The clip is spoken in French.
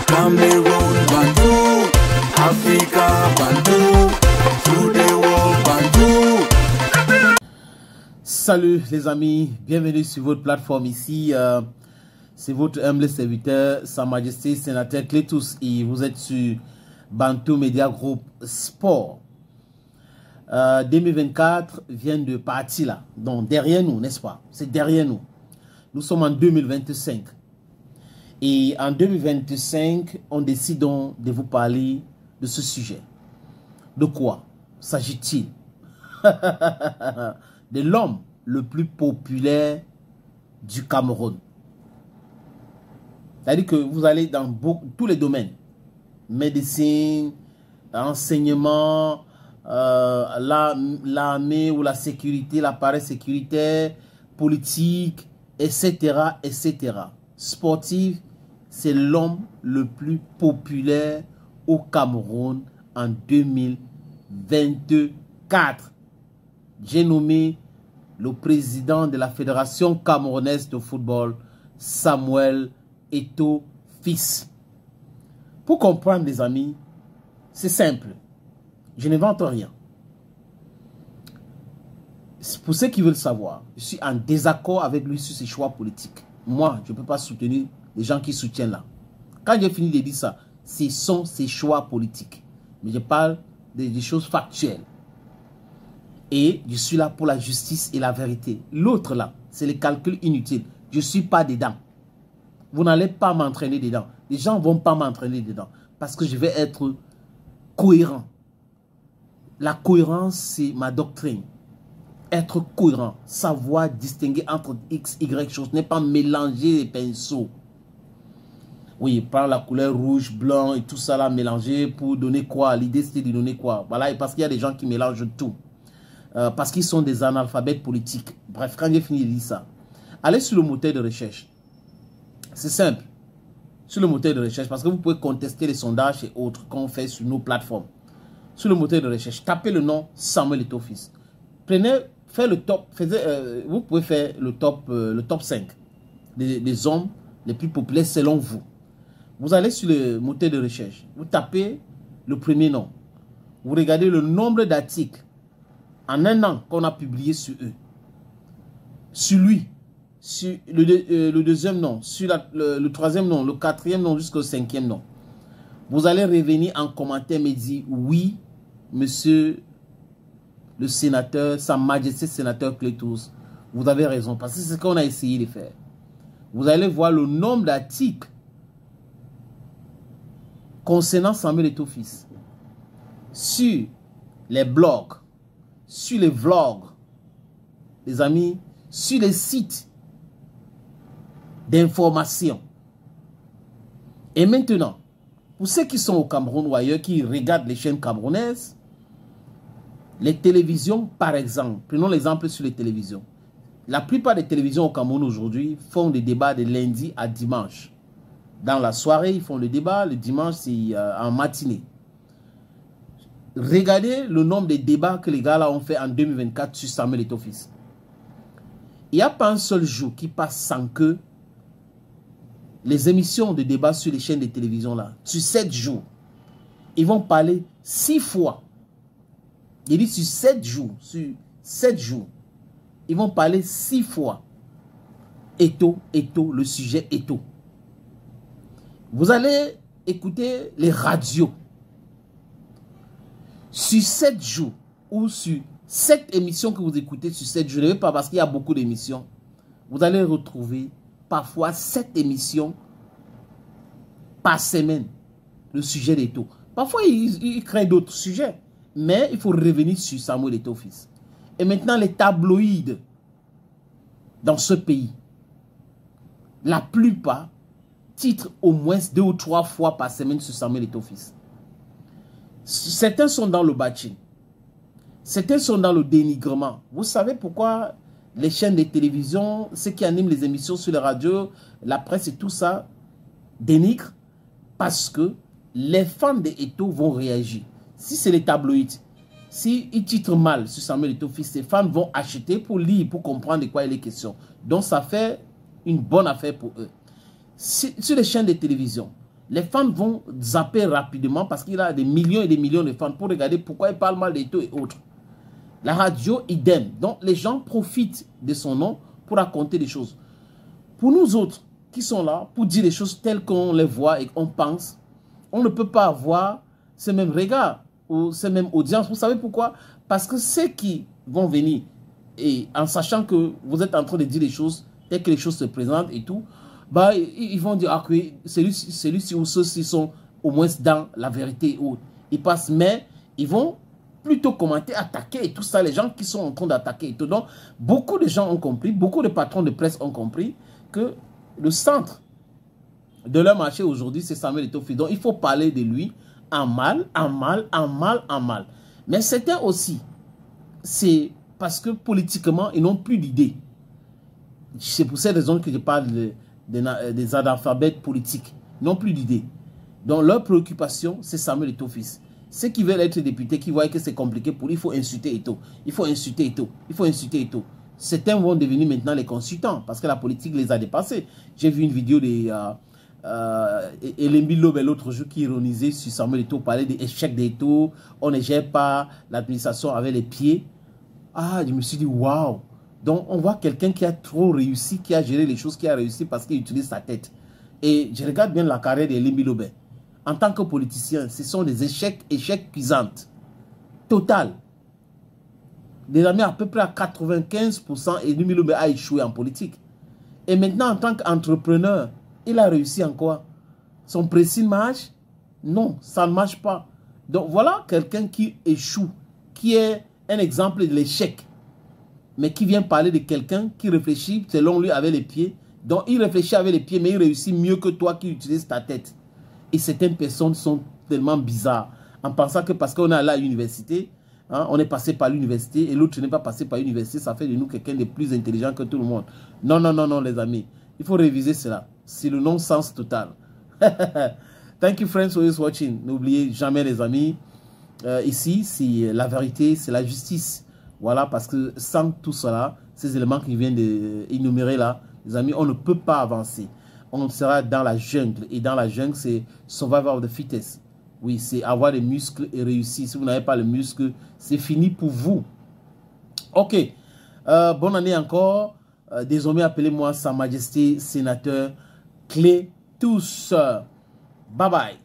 Cameroun, Bantou, Africa, Bantou, to the world, Bantou. Salut les amis, bienvenue sur votre plateforme ici. C'est votre humble serviteur, Sa Majesté Sénateur Clétus, et vous êtes sur Bantou Media Group Sport. 2024 vient de partir là, donc derrière nous, n'est-ce pas? C'est derrière nous. Nous sommes en 2025. Et en 2025, on décide donc de vous parler de ce sujet. De quoi s'agit-il? De l'homme le plus populaire du Cameroun. C'est-à-dire que vous allez dans tous les domaines. Médecine, enseignement, l'armée ou la sécurité, l'appareil sécuritaire, politique, etc., etc. Sportif, c'est l'homme le plus populaire au Cameroun en 2024. J'ai nommé le président de la Fédération camerounaise de football, Samuel Eto'o fils. Pour comprendre, les amis, c'est simple. Je n'invente rien. Pour ceux qui veulent savoir, je suis en désaccord avec lui sur ses choix politiques. Moi, je ne peux pas soutenir les gens qui soutiennent là. Quand j'ai fini de dire ça, ce sont ses choix politiques. Mais je parle des choses factuelles. Et je suis là pour la justice et la vérité. L'autre là, c'est les calculs inutiles. Je ne suis pas dedans. Vous n'allez pas m'entraîner dedans. Les gens ne vont pas m'entraîner dedans. Parce que je vais être cohérent. La cohérence, c'est ma doctrine. Être cohérent, savoir distinguer entre X, Y choses, n'est pas mélanger les pinceaux. Oui, par la couleur rouge, blanc et tout ça là, mélanger pour donner quoi? L'idée c'était de donner quoi? Voilà, et parce qu'il y a des gens qui mélangent tout. Parce qu'ils sont des analphabètes politiques. Bref, quand j'ai fini de dire ça, allez sur le moteur de recherche. C'est simple. Sur le moteur de recherche, parce que vous pouvez contester les sondages et autres qu'on fait sur nos plateformes. Sur le moteur de recherche, tapez le nom Samuel Eto'o fils. Prenez, faites le top, vous pouvez faire le top 5 des hommes les plus populaires selon vous. Vous allez sur le moteur de recherche, vous tapez le premier nom. Vous regardez le nombre d'articles en un an qu'on a publié sur eux. Sur lui, sur le deuxième nom, sur le troisième nom, le quatrième nom jusqu'au cinquième nom. Vous allez revenir en commentaire me dire oui, monsieur le sénateur, Sa Majesté Sénateur Clétus, vous avez raison, parce que c'est ce qu'on a essayé de faire. Vous allez voir le nombre d'articles concernant Samuel Eto'o fils sur les blogs, sur les vlogs, les amis, sur les sites d'information. Et maintenant, pour ceux qui sont au Cameroun ou ailleurs, qui regardent les chaînes camerounaises, les télévisions, par exemple, prenons l'exemple sur les télévisions. La plupart des télévisions au Cameroun aujourd'hui font des débats de lundi à dimanche. Dans la soirée, ils font le débat, le dimanche, c'est en matinée. Regardez le nombre de débats que les gars là ont fait en 2024 sur Samuel Eto'o fils. Il n'y a pas un seul jour qui passe sans que les émissions de débat sur les chaînes de télévision là, sur 7 jours, ils vont parler 6 fois. Il dit sur 7 jours, ils vont parler 6 fois. Eto'o, le sujet Eto'o. Vous allez écouter les radios. Sur 7 jours, ou sur 7 émissions que vous écoutez sur 7 jours, ne pas parce qu'il y a beaucoup d'émissions, vous allez retrouver parfois 7 émissions par semaine, le sujet d'Eto'o. Parfois, ils créent d'autres sujets, mais il faut revenir sur Samuel Eto'o fils. Et maintenant, les tabloïds dans ce pays, la plupart titrent au moins 2 ou 3 fois par semaine sur Samuel Eto'o fils. Certains sont dans le bashing. Certains sont dans le dénigrement. Vous savez pourquoi les chaînes de télévision, ceux qui animent les émissions sur les radios, la presse et tout ça, dénigrent? Parce que les fans d'Eto'o vont réagir. Si c'est les tabloïds, s'ils titrent mal sur Samuel Eto'o fils, les fans vont acheter pour lire, pour comprendre de quoi il est question. Donc ça fait une bonne affaire pour eux. Sur les chaînes de télévision, les fans vont zapper rapidement parce qu'il a des millions et des millions de fans pour regarder pourquoi il parle mal d'Eto et autres. La radio, idem. Donc, les gens profitent de son nom pour raconter des choses. Pour nous autres qui sont là, pour dire les choses telles qu'on les voit et qu'on pense, on ne peut pas avoir ces mêmes regards ou ces mêmes audiences. Vous savez pourquoi? Parce que ceux qui vont venir, et en sachant que vous êtes en train de dire les choses telles que les choses se présentent et tout, bah, ils vont dire ah, que celui-ci ou ceux-ci sont au moins dans la vérité. Ou ils passent, mais ils vont plutôt commenter, attaquer et tout ça, les gens qui sont en train d'attaquer et tout. Donc, beaucoup de gens ont compris, beaucoup de patrons de presse ont compris que le centre de leur marché aujourd'hui, c'est Samuel Eto'o Fils. Donc, il faut parler de lui en mal, en mal, en mal, en mal. Mais certains aussi, c'est parce que politiquement, ils n'ont plus d'idées. C'est pour cette raison que je parle des analphabètes politiques. Ils n'ont plus d'idées. Donc, leur préoccupation, c'est Samuel Eto'o Fils. Ceux qui veulent être députés, qui voient que c'est compliqué pour eux, il faut insulter Eto'o. Il faut insulter Eto'o. Il faut insulter Eto'o. Certains vont devenir maintenant les consultants parce que la politique les a dépassés. J'ai vu une vidéo de Elembi Lobe l'autre jour qui ironisait sur Samuel Eto'o, parlait des échecs d'Eto'o. On ne gère pas l'administration avec les pieds. Ah, je me suis dit, waouh! Donc, on voit quelqu'un qui a trop réussi, qui a géré les choses, qui a réussi parce qu'il utilise sa tête. Et je regarde bien la carrière d'Elembi Lobe. En tant que politicien, ce sont des échecs cuisants. Total. Des amis, à peu près à 95%, Elembi Lobe a échoué en politique. Et maintenant, en tant qu'entrepreneur, il a réussi en quoi? Son pressing marche? Non, ça ne marche pas. Donc, voilà quelqu'un qui échoue, qui est un exemple de l'échec. Mais qui vient parler de quelqu'un qui réfléchit selon lui avec les pieds. Donc, il réfléchit avec les pieds, mais il réussit mieux que toi qui utilises ta tête. Et certaines personnes sont tellement bizarres en pensant que parce qu'on est allé à l'université, hein, on est passé par l'université et l'autre n'est pas passé par l'université, ça fait de nous quelqu'un de plus intelligent que tout le monde. Non, non, non, non, les amis. Il faut réviser cela. C'est le non-sens total. Thank you, friends, for always watching. N'oubliez jamais, les amis, ici, c'est la vérité, c'est la justice. Voilà, parce que sans tout cela, ces éléments qui viennent d'énumérer là, les amis, on ne peut pas avancer. On sera dans la jungle. Et dans la jungle, c'est survival of the fittest. Oui, c'est avoir des muscles et réussir. Si vous n'avez pas le muscle, c'est fini pour vous. Ok. Bonne année encore. Désormais, appelez-moi Sa Majesté Sénateur Clétus. Bye bye.